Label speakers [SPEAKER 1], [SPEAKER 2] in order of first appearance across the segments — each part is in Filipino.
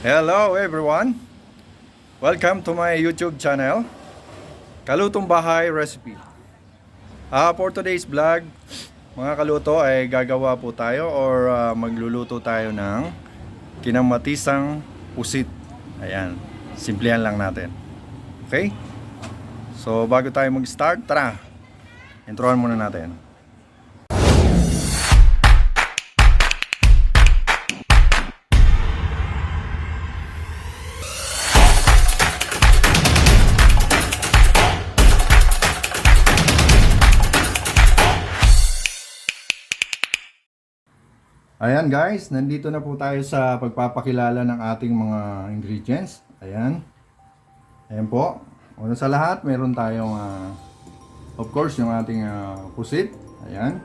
[SPEAKER 1] Hello everyone! Welcome to my YouTube channel, Kalutong Bahay Recipe. For today's vlog, mga kaluto ay gagawa po tayo or magluluto tayo ng kinamatisang pusit. Ayan, simplihan lang natin. Okay? So bago tayo mag-start, tara! Introhan muna natin. Ayan guys, nandito na po tayo sa pagpapakilala ng ating mga ingredients. Ayan. Ayan po. Una sa lahat, meron tayong of course yung ating pusit. Ayan.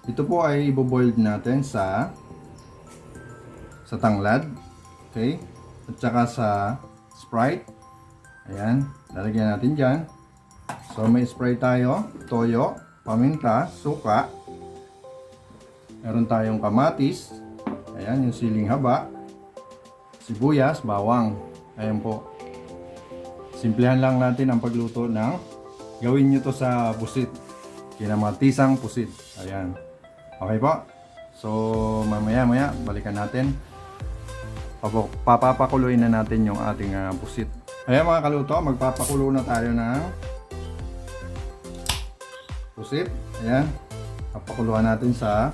[SPEAKER 1] Ito po ay ibo-boiled natin sa tanglad. Okay? At saka sa Sprite. Ayan. Lalagyan natin dyan. So may Sprite tayo, toyo, paminta, suka. Meron tayong kamatis, ayan yung siling haba, sibuyas, bawang. Ayan po. Simplihan lang natin ang pagluto ng gawin nyo to sa pusit. Kinamatisang pusit. Ayan. Okay po. So mamaya balikan natin. Papapakuluin na natin yung ating pusit. Ayan mga kaluto, magpapakulo na tayo ng pusit. Ayan. Papakuluan natin sa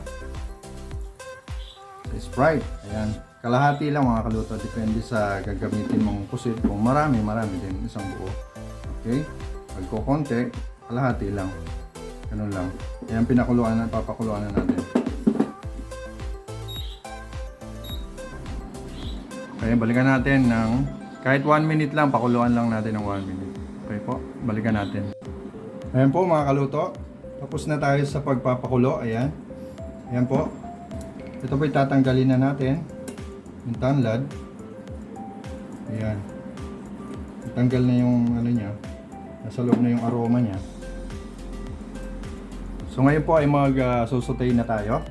[SPEAKER 1] Sprite. Ayan. Kalahati lang mga kaluto. Depende sa gagamitin mong pusit. Kung marami din. Isang buo. Okay? Pag kukonti, kalahati lang. Ganun lang. Ayan, papakuluan na natin. Okay, balikan natin ng kahit 1 minute lang. Pakuluan lang natin ng 1 minute. Okay po, balikan natin. Ayan po mga kaluto. Tapos na tayo sa pagpapakulo. Ayan. Ayan po. Ito po itatanggalin na natin yung tanglad. Ayan. Tanggal na yung ano niya. Nasa loob na yung aroma niya. So ngayon po ay mag-saute na tayo.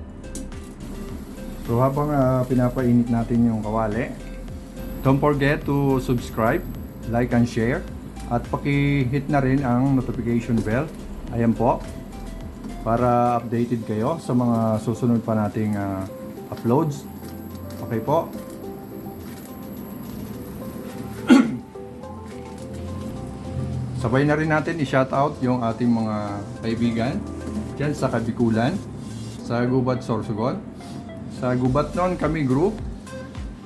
[SPEAKER 1] So habang pinapainit natin yung kawali, don't forget to subscribe, like and share. At paki-hit na rin ang notification bell. Ayan po. Para updated kayo sa mga susunod pa nating uploads. Okay po. Sabay na rin natin i-shoutout yung ating mga kaibigan dyan sa Kabikulan, sa Gubat Sorsogon, sa Gubatnon Kami Group,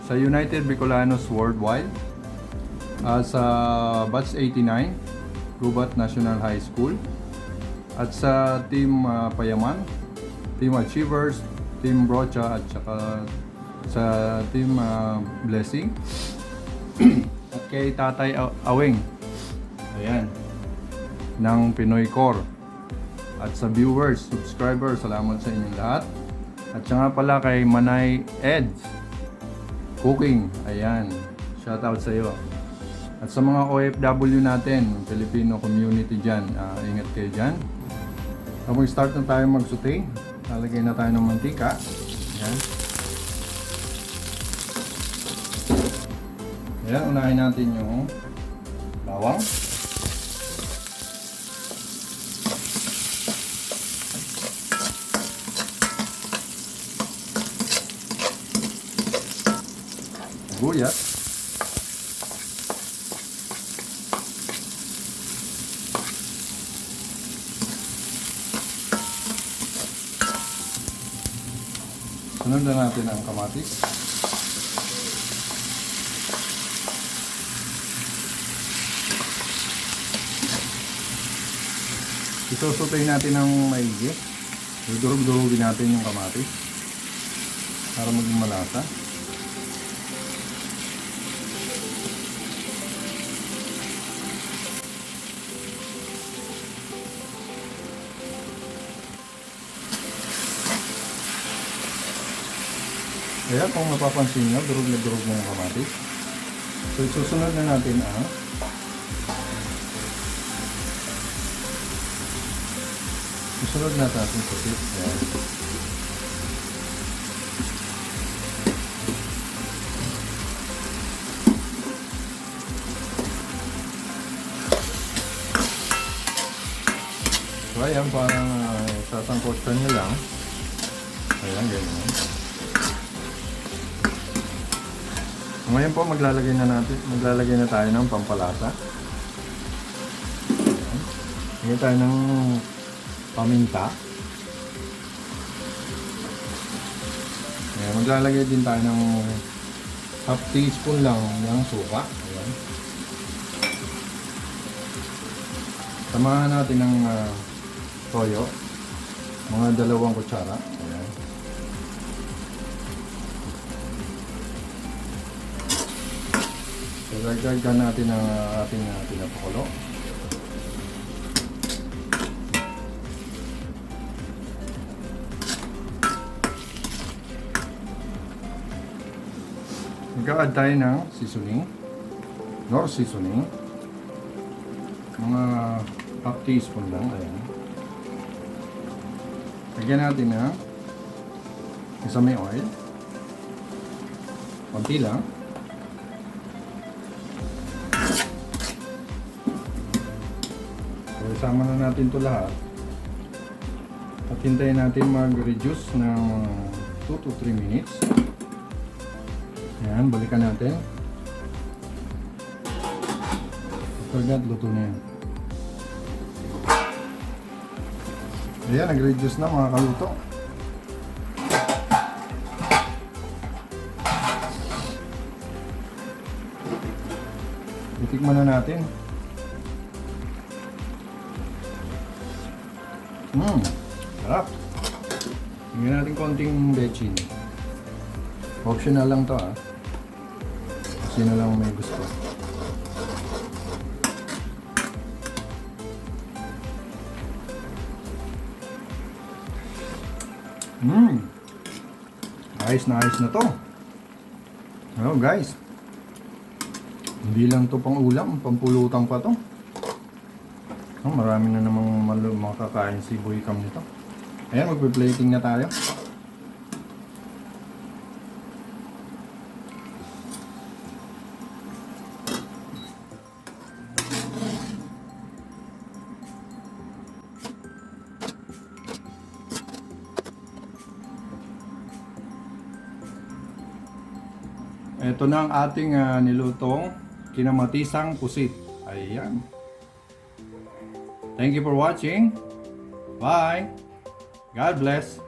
[SPEAKER 1] sa United Bicolanos Worldwide, sa Batch 89 Gubat National High School, at sa Team Payaman, Team Achievers, Team Brocha, at saka sa Team Blessing at kay Tatay Aweng, ayan, ng Pinoy Core, at sa viewers, subscribers, salamat sa inyong lahat. At saka pala kay Manay Eds Cooking, ayan, shoutout sa iyo. At sa mga OFW natin, Filipino community dyan, ingat kayo dyan. So mag-start na tayo mag-saute. Lalagay na tayo ng mantika. Ayan. Ayan, unahin natin yung bawang. Sibuyas. Sunod na natin ang kamatis. Isusutay natin ng maigi. Durug-durugin natin yung kamatis para maging malasa. Kaya kung napapansin nyo, durug na yung kamatis. So isusunod na natin ang susunod na natin pusit. Ayan. So ayan, parang sasangkotsan nyo lang. Ayan, ganyan. Ngayon po maglalagay na tayo ng pampalasa. Ayan. Lagyan tayo ng paminta. Ayan, maglalagay din tayo ng half teaspoon lang ng suka. Ayan. Samahan natin ng toyo. Mga 2 kutsara. Ayan. So, dagdagan natin ang ating pinapakulo. Mag-add tayo ng seasoning. Nor seasoning. Mga half teaspoon lang. Ayan. Lagyan natin na isang may oil. Konti lang. So, isama na natin ito lahat. At hintayin natin mag-reduce ng 2 to 3 minutes. Ayan, balikan natin. Agad, luto na yan. Ayan, nag-reduce na mga kaluto. Itikman na natin. Sarap. Tingnan natin konting bechin. Optional lang to ah. Sino lang may gusto. Ayos na to. Oh guys. Hindi lang to pang ulam, pampulutan pa to. Oh, marami na namang makakain si Boy Cam nito. Ayan, magpe-plating na tayo. Ito na ang ating nilutong kinamatisang pusit. Ayan. Thank you for watching. Bye. God bless.